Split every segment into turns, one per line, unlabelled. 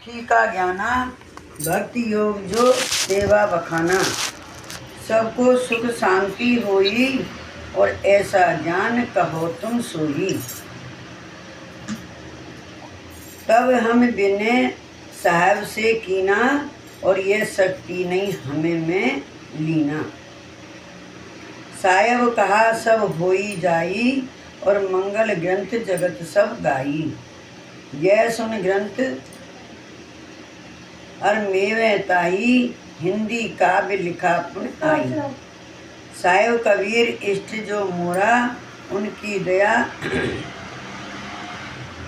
ही का ज्ञाना भक्ति योग जो सेवा बखाना। सबको सुख शांति होई और ऐसा ज्ञान कहो तुम सोई। तब हम बिने साहब से कीना और ये शक्ति नहीं हमें में लीना। साहब कहा सब होई जाई और मंगल ग्रंथ जगत सब गाई। यह सुन ग्रंथ और मेवे ताई हिंदी काव्य लिखा पुन आई। साहेब कबीर इष्ट जो मोरा उनकी दया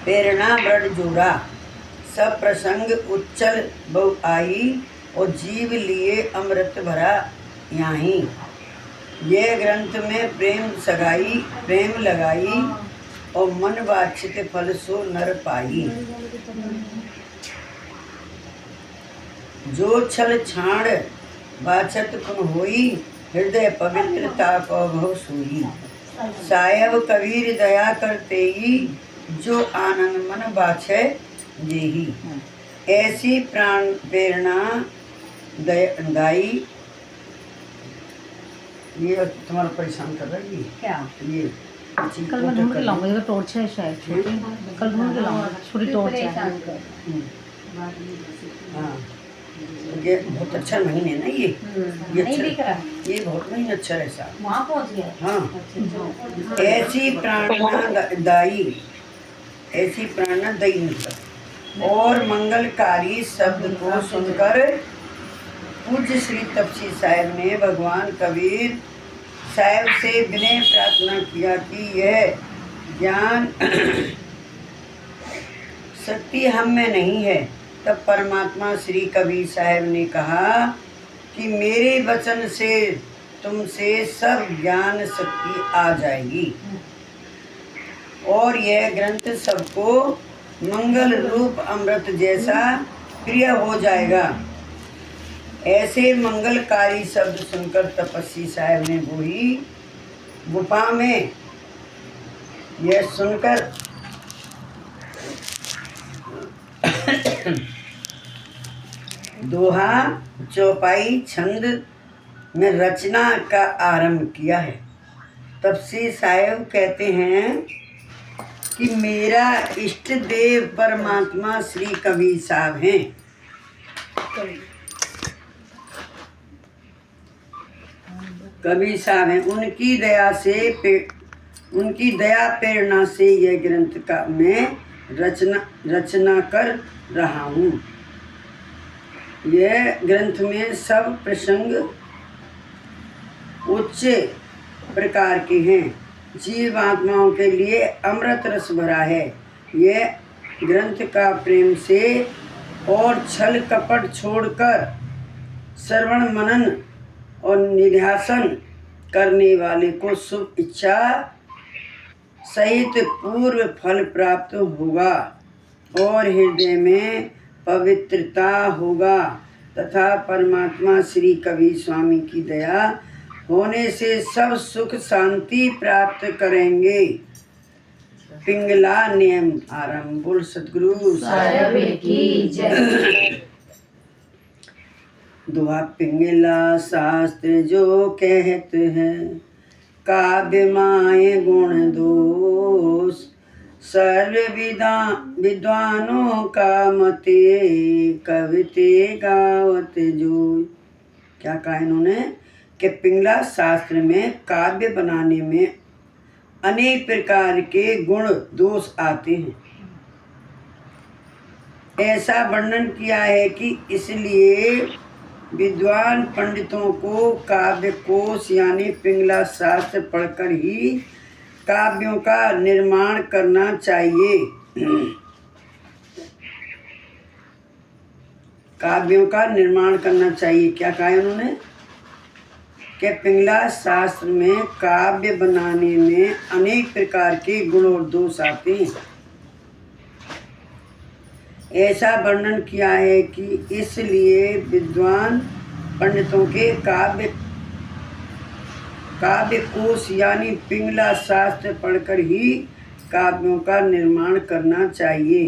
प्रेरणा बड़ जोड़ा। सब प्रसंग उच्चल बहु आई और जीव लिए अमृत भरा याही। ये ग्रंथ में प्रेम सगाई प्रेम लगाई और मन वांछित फल सो नर पाई। जो छल छाड़ वाचत कुन होई हृदय पवित्रता को भव सोई। साहेब कबीर दया करते ही जो आनंद मन बाछे जेही। ऐसी प्राण प्रेरणा दाई। ये तुम्हारा परेशान कर रही है
क्या?
ये
कल मैं ढूंढ के लाऊंगा, ये तो टॉर्च है शायद छोटी। कल ढूंढ के लाऊंगा, छोटी टॉर्च है।
हाँ ये बहुत अच्छा महीने है ना ये
नहीं दिख रहा।
ये बहुत महीने अच्छा है साहब।
वहाँ पहुँच गया।
हाँ ऐसी प्राणना दाई ऐसी प्राणना दई मतलब और मंगलकारी शब्द को सुनकर पूज्य श्री तपसी साहब ने भगवान कबीर साहब से विनय प्रार्थना किया कि यह ज्ञान शक्ति हम में नहीं है। तब परमात्मा श्री कबीर साहब ने कहा कि मेरे वचन से तुमसे सब ज्ञान शक्ति आ जाएगी और यह ग्रंथ सबको मंगल रूप अमृत जैसा प्रिय हो जाएगा। ऐसे मंगलकारी शब्द सुनकर तपस्वी साहब ने बोली गुफा में यह सुनकर दोहा चौपाई छंद में रचना का आरंभ किया है। तपसी साहब कहते हैं कि मेरा इष्ट देव परमात्मा श्री कबीर साहब हैं। कबीर साहब हैं। उनकी दया प्रेरणा से यह ग्रंथ का मैं रचना कर रहा हूँ। यह ग्रंथ में सब प्रसंग उच्च प्रकार के हैं। जीव आत्माओं के लिए अमृत रस भरा है। यह ग्रंथ का प्रेम से और छल कपट छोड़कर श्रवण मनन और निध्यासन करने वाले को शुभ इच्छा सहित पूर्व फल प्राप्त होगा और हृदय में पवित्रता होगा तथा परमात्मा श्री कबीर स्वामी की दया होने से सब सुख शांति प्राप्त करेंगे। पिंगला नियम आरंभ। बोल सतगुरु
साहब की जय।
दुआ पिंगला शास्त्र जो कहते हैं काव्य माए गुण दोष सर्व विद्वानों का मते कविते गावत जो। क्या कहा इन्होंने कि पिंगला शास्त्र में काव्य बनाने में अनेक प्रकार के गुण दोष आते हैं। ऐसा वर्णन किया है कि इसलिए विद्वान पंडितों को काव्य कोश यानी पिंगला शास्त्र पढ़कर ही काव्यों का निर्माण करना चाहिए। काव्यों का निर्माण करना चाहिए। क्या कहा उन्होंने कि पिंगला शास्त्र में काव्य बनाने में अनेक प्रकार के गुण और दोष आते हैं। ऐसा वर्णन किया है कि इसलिए विद्वान पंडितों के काव्य कोश यानी पिंगला शास्त्र पढ़कर ही काव्यों का निर्माण करना चाहिए।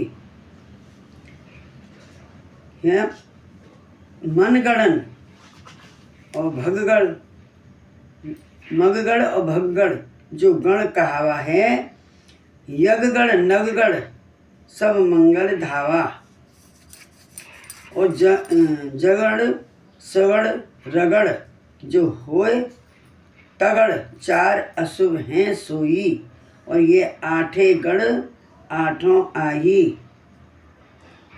है मनगणन और भगगण, मगगण और भगगण जो गण कहावा है, यगगण नगगण सब मंगल धावा, और जगड़ सगड़ रगड़ जो होए तगड़ चार अशुभ हैं सोई, और ये आठे गण आठों आही।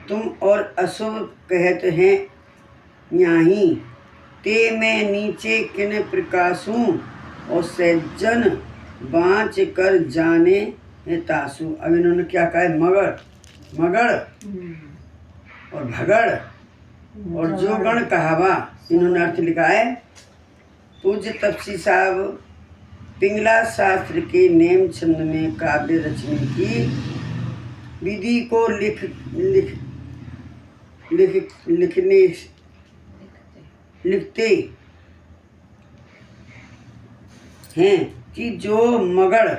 तुम और अशुभ कहत हैं न्याही, ते मैं नीचे किन प्रकाशूं, और सज्जन बाँच कर जाने तासु। अब इन्होंने क्या कहा है, मगड़ और भगड़ और जो गण कहावा, इन्होंने अर्थ लिखा है। पूज्य तपसी साहब पिंगला शास्त्र के नेम छंद में काव्य रचने की विधि को लिखते हैं कि जो मगड़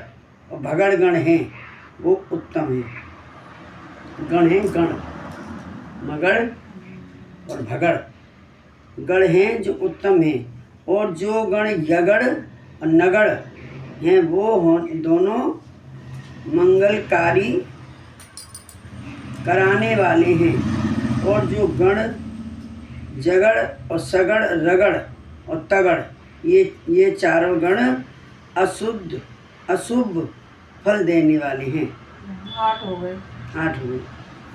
और भगड़ गण हैं वो उत्तम हैं। गण हैं गण, मगड़ और भगड़ गण हैं जो उत्तम हैं, और जो गण यगड़ और नगड़ हैं वो दोनों मंगलकारी कराने वाले हैं, और जो गण जगड़ और सगड़ रगड़ और तगड़ ये चारों गण अशुभ फल देने वाले हैं।
8 हो गए।
8 हो गए।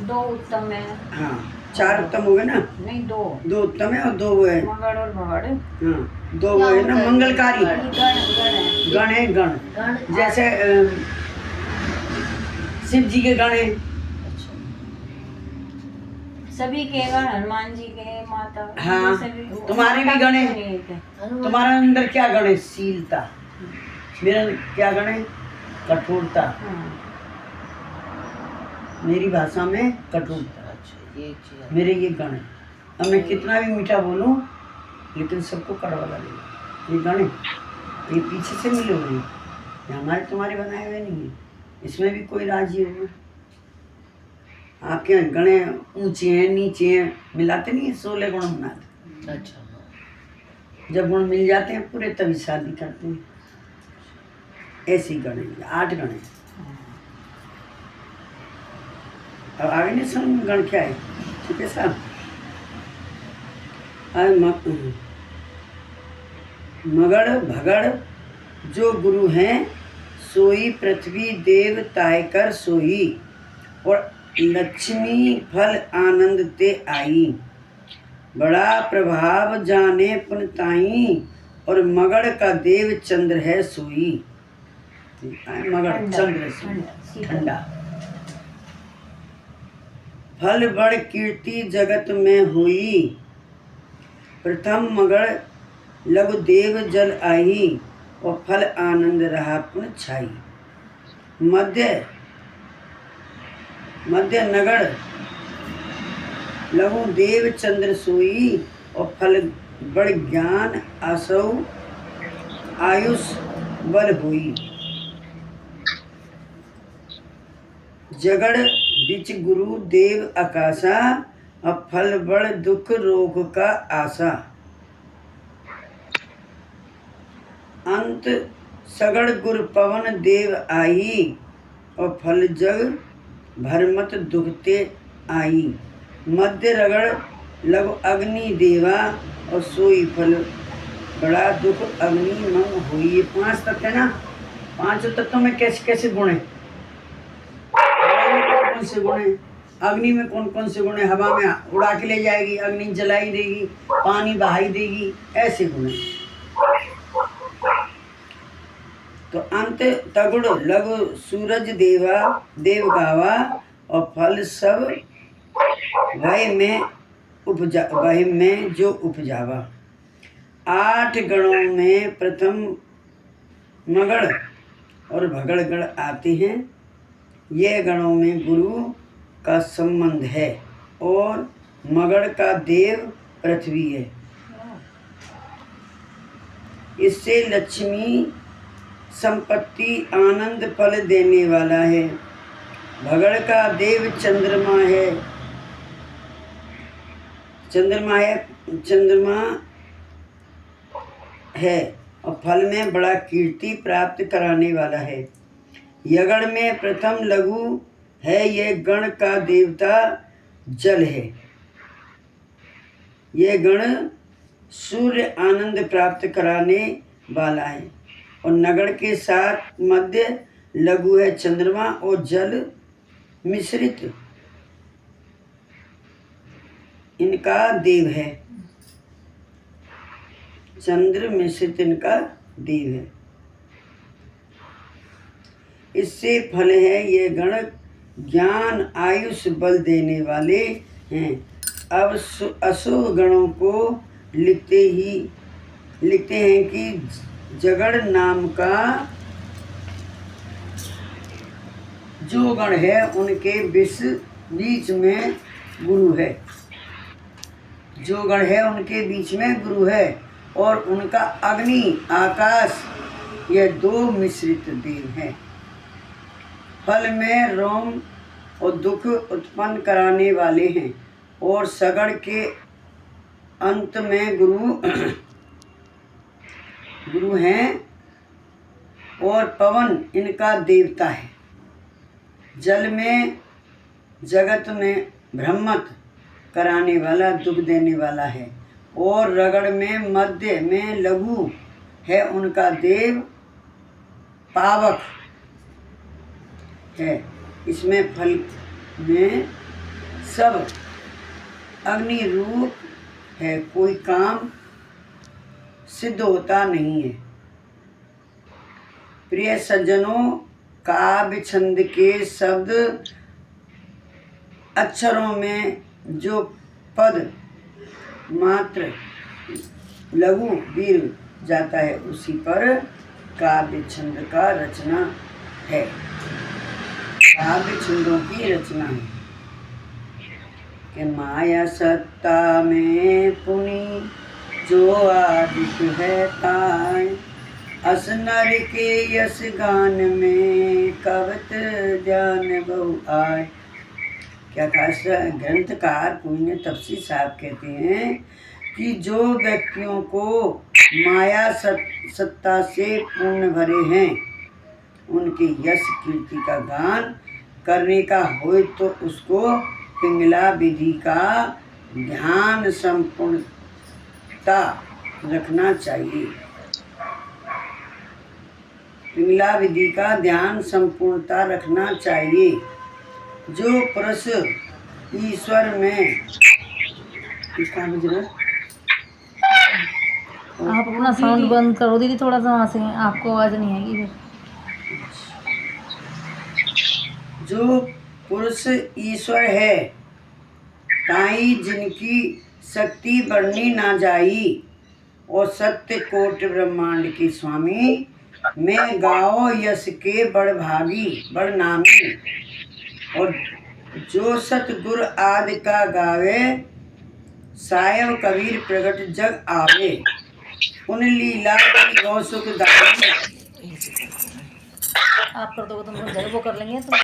2 उत्तम है।
हाँ 4 उत्तम हो गए ना।
नहीं 2
उत्तम है और 2 वो है
मगड़ और भगड़।
हाँ 2 वो है ना मंगलकारी गण है गण, जैसे शिव जी के गण है।
सभी के गण, हनुमान जी के, माता।
हाँ तुम्हारे भी गण है। तुम्हारा अंदर क्या गण है, शीलता। मेरा क्या गण है, कठोरता। मेरी भाषा में कठोरता। मेरे ये गण है। अब मैं कितना भी मीठा बोलूं लेकिन सबको कड़वा लगेगा। ये गण है, ये पीछे से मिले हुए हैं, ये हमारे तुम्हारे बनाए हुए नहीं है। इसमें भी कोई राज ही होगा। आपके गणे ऊंचे हैं नीचे हैं, मिलाते नहीं है, 16 गुण बनाते। अच्छा, जब गुण मिल जाते हैं पूरे तभी शादी करते हैं। ऐसी गण है, 8 गण है। अब आगे नहीं सुन गण क्या है, ठीक है साहब। मगड़ भगड़ जो गुरु हैं सोई पृथ्वी देव तायकर सोई, और लक्ष्मी फल आनंद ते आई। बड़ा प्रभाव जाने पुन ताई, और मगड़ का देव चंद्र है सोई। मगड़ चंद्र से ठंडा। फल बड़ कीर्ति जगत में हुई, प्रथम मगड़ लघु देव जल आई, और फल आनंद रहा पुन छाई। मध्य नगड़ लघु देव चंद्र सोई, और फल बड़ ज्ञान आसौ आयुष बल हुई। जगड़ बिच गुरु देव आकाशा, और फल बड़ दुख रोग का आशा। अंत सगड़ गुर पवन देव आई, और फल जग भरमत दुखते आई। मध्य रगड़ लघु अग्नि देवा, और सोई फल बड़ा दुख अग्नि मंग हुई। ये 5 तत्व है ना। 5 तत्वों में कैसे कैसे गुण है, कौन कौन से गुण है, अग्नि में कौन कौन से गुण है। हवा में उड़ा के ले जाएगी, अग्नि जलाई देगी, पानी बहाई देगी, ऐसे गुण है। तो अंत तगुड़ लघु सूरज देवा देव गावा, और फल सब वह में जो उपजावा। 8 गणों में प्रथम मगड़ और भगड़ गण आते हैं। ये गणों में गुरु का संबंध है, और मगड़ का देव पृथ्वी है। इससे लक्ष्मी संपत्ति आनंद फल देने वाला है। भगड़ का देव चंद्रमा है, चंद्रमा है और फल में बड़ा कीर्ति प्राप्त कराने वाला है। यगण में प्रथम लघु है, यह गण का देवता जल है। यह गण सूर्य आनंद प्राप्त कराने वाला है। और नगण के साथ मध्य लघु है चंद्रमा और जल मिश्रित इनका देव है। चंद्र मिश्रित इनका देव है। इससे फल है ये गण ज्ञान आयुष बल देने वाले हैं। अब अशुभ गणों को लिखते हैं कि जगड़ नाम का जो गण है उनके बीच में गुरु है। जो गण है उनके बीच में गुरु है और उनका अग्नि आकाश ये दो मिश्रित देव हैं। फल में रोम और दुख उत्पन्न कराने वाले हैं और सगड़ के अंत में गुरु हैं और पवन इनका देवता है। जल में जगत में भ्रमत कराने वाला दुख देने वाला है और रगड़ में मध्य में लघु है, उनका देव पावक है। इसमें फल में सब अग्नि रूप है, कोई काम सिद्ध होता नहीं है। प्रिय सज्जनों, काव्य छंद के शब्द अक्षरों में जो पद मात्र लघु वीर जाता है उसी पर काव्य छंद का रचना है। काव्य छंदों की रचना है कि माया सत्ता में पुनि जो आदित्य है ताय, अस नर के यश गान में कवत ध्यान बहु आय। क्या खास ग्रंथकार पूज्य तपसी साहब कहते हैं कि जो व्यक्तियों को माया सत्ता से पूर्ण भरे हैं उनके यश कीर्ति का गान करने का हो तो उसको पिंगला विधि का ध्यान संपूर्णता रखना चाहिए। पिंगला विधि का ध्यान संपूर्णता रखना चाहिए। जो पुरुष ईश्वर में
आप अपना साउंड बंद करो दीदी, थोड़ा सा वहाँ से आपको आवाज़ नहीं आएगी फिर।
जो पुरुष ईश्वर है ताई जिनकी शक्ति बढ़नी ना जाई और सत्य कोट ब्रह्मांड के स्वामी मैं गाओ यश के बड़ भागी बड़ नामी। और जो सतगुर आदि का गावे सायब कबीर प्रगट जग आवे। उन लीला गौ सुख दावे।
आप कर दोगे तो हम वो कर लेंगे तो